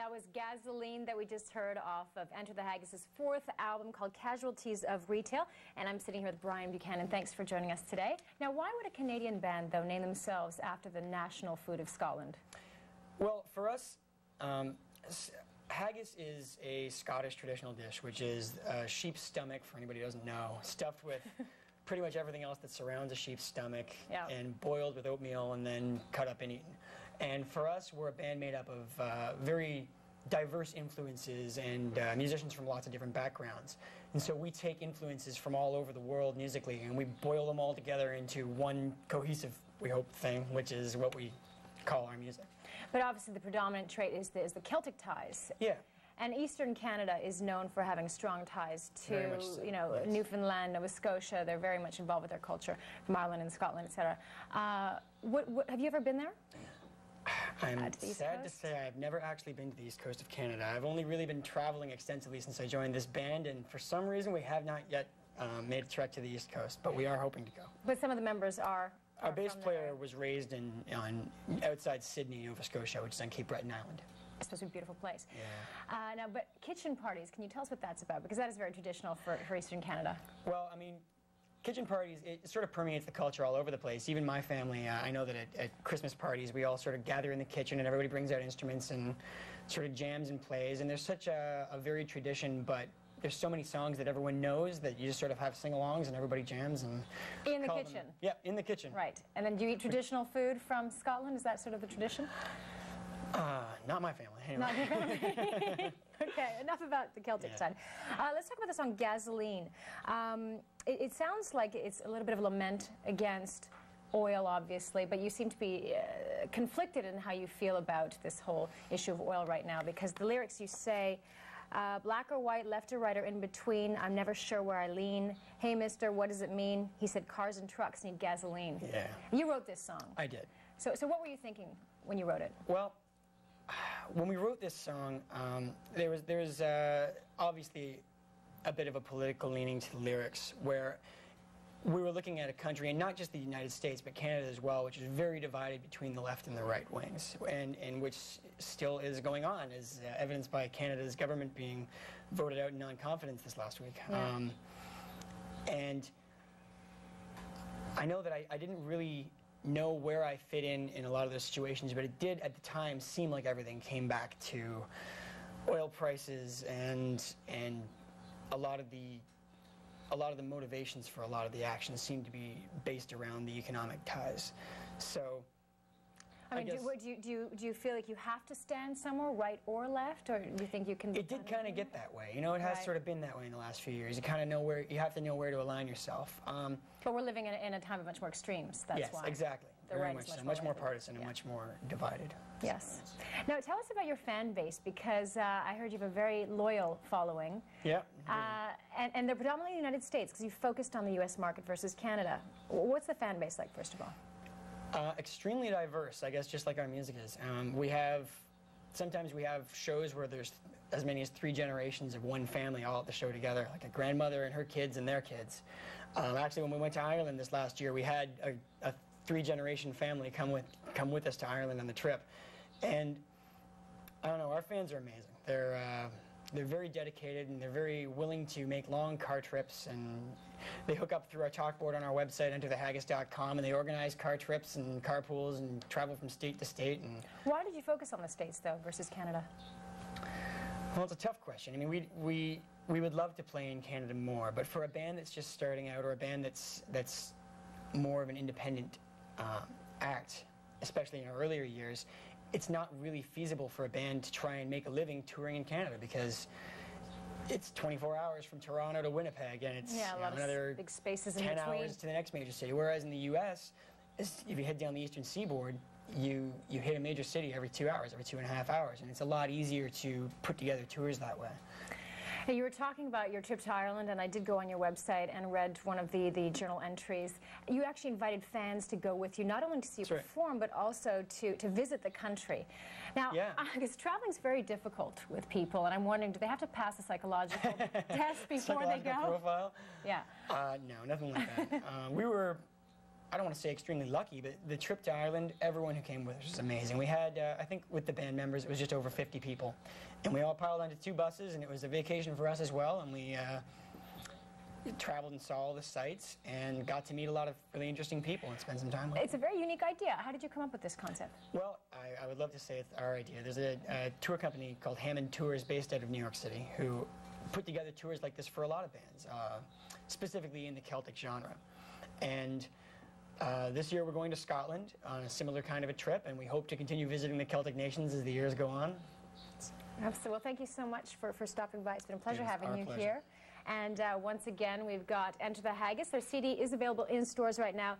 That was Gasoline that we just heard off of Enter the Haggis' fourth album called Casualties of Retail. And I'm sitting here with Brian Buchanan. Thanks for joining us today. Now, why would a Canadian band, though, name themselves after the national food of Scotland? Well, for us, haggis is a Scottish traditional dish, which is a sheep's stomach, for anybody who doesn't know, stuffed with pretty much everything else that surrounds a sheep's stomach, and boiled with oatmeal and then cut up and eaten. And for us, we're a band made up of very diverse influences and musicians from lots of different backgrounds. And so we take influences from all over the world musically and we boil them all together into one cohesive, we hope, thing, which is what we call our music. But obviously the predominant trait is the Celtic ties. Yeah. And Eastern Canada is known for having strong ties to, so, you know, yes. Newfoundland, Nova Scotia. They're very much involved with their culture, from Ireland and Scotland, etc. Have you ever been there? I'm sad to say I've never actually been to the east coast of Canada. I've only really been traveling extensively since I joined this band, and for some reason we have not yet made a trek to the east coast, but we are hoping to go. But some of the members are Our bass player was raised outside Sydney, Nova Scotia, which is on Cape Breton Island. It's supposed to be a beautiful place. Yeah. Now, but kitchen parties, can you tell us what that's about? Because that is very traditional for Eastern Canada. Well, I mean, kitchen parties, it sort of permeates the culture all over the place. Even my family, I know that at Christmas parties, we all sort of gather in the kitchen and everybody brings out instruments and sort of jams and plays. And there's such a varied tradition, but there's so many songs that everyone knows that you just sort of have sing-alongs and everybody jams. And in the kitchen? Yeah, in the kitchen. Right. And then do you eat traditional food from Scotland? Is that sort of the tradition? Not my family, anyway. Not your family. Okay, enough about the Celtic side. Let's talk about the song Gasoline. It sounds like it's a little bit of a lament against oil, obviously, but you seem to be conflicted in how you feel about this whole issue of oil right now, because the lyrics you say, black or white, left or right or in between, I'm never sure where I lean. Hey, mister, what does it mean? He said cars and trucks need gasoline. Yeah. You wrote this song. I did. So what were you thinking when you wrote it? Well, when we wrote this song, there was obviously a bit of a political leaning to the lyrics, where we were looking at a country, and not just the United States, but Canada as well, which is very divided between the left and the right wings, and which still is going on, as evidenced by Canada's government being voted out in non-confidence this last week. Yeah. And I know that I didn't really know where I fit in a lot of those situations, but it did at the time seem like everything came back to oil prices and a lot of the motivations for a lot of the actions seem to be based around the economic ties. So I mean, do you feel like you have to stand somewhere, right or left, or do you think you can? It did kind of get that way. You know, it has sort of been that way in the last few years. You kind of know where you have to know where to align yourself. But we're living in a time of much more extremes. That's why. Yes, exactly. Very much so. Much more partisan and much more divided. Yes. Now, tell us about your fan base, because I heard you have a very loyal following. Yeah. And they're predominantly in the United States, because you focused on the U.S. market versus Canada. What's the fan base like, first of all? Extremely diverse, I guess, just like our music is. Sometimes we have shows where there's as many as 3 generations of one family all at the show together, like a grandmother and her kids and their kids. Actually, when we went to Ireland this last year, we had a 3-generation family come with us to Ireland on the trip. And I don't know, our fans are amazing. They're very dedicated, and they're very willing to make long car trips, and they hook up through our talkboard on our website, enterthehaggis.com, and they organize car trips and carpools and travel from state to state. And why did you focus on the States, though, versus Canada? Well, it's a tough question. I mean, we would love to play in Canada more, but for a band that's just starting out, or a band that's more of an independent act, especially in our earlier years, it's not really feasible for a band to try and make a living touring in Canada, because it's 24 hours from Toronto to Winnipeg, and it's another big spaces in 10 between. hours to the next major city. Whereas in the U.S., if you head down the eastern seaboard, you hit a major city every 2 hours, every 2.5 hours, and it's a lot easier to put together tours that way. Hey, you were talking about your trip to Ireland, and I did go on your website and read one of the journal entries. You actually invited fans to go with you, not only to see you perform, but also to visit the country. Now, because traveling's very difficult with people, and I'm wondering, do they have to pass a psychological test before they go? Profile? Yeah. No, nothing like that. We were I don't want to say extremely lucky, but the trip to Ireland, everyone who came with us was amazing. We had, I think with the band members, it was just over 50 people. And we all piled onto 2 buses, and it was a vacation for us as well. And we traveled and saw all the sights and got to meet a lot of really interesting people and spend some time with them. It's a very unique idea. How did you come up with this concept? Well, I would love to say it's our idea. There's a tour company called Hammond Tours based out of New York City who put together tours like this for a lot of bands, specifically in the Celtic genre. And this year we're going to Scotland on a similar kind of a trip, and we hope to continue visiting the Celtic nations as the years go on. Absolutely. Well, thank you so much for stopping by. It's been a pleasure having you pleasure. here. And once again, we've got Enter the Haggis. Their CD is available in stores right now.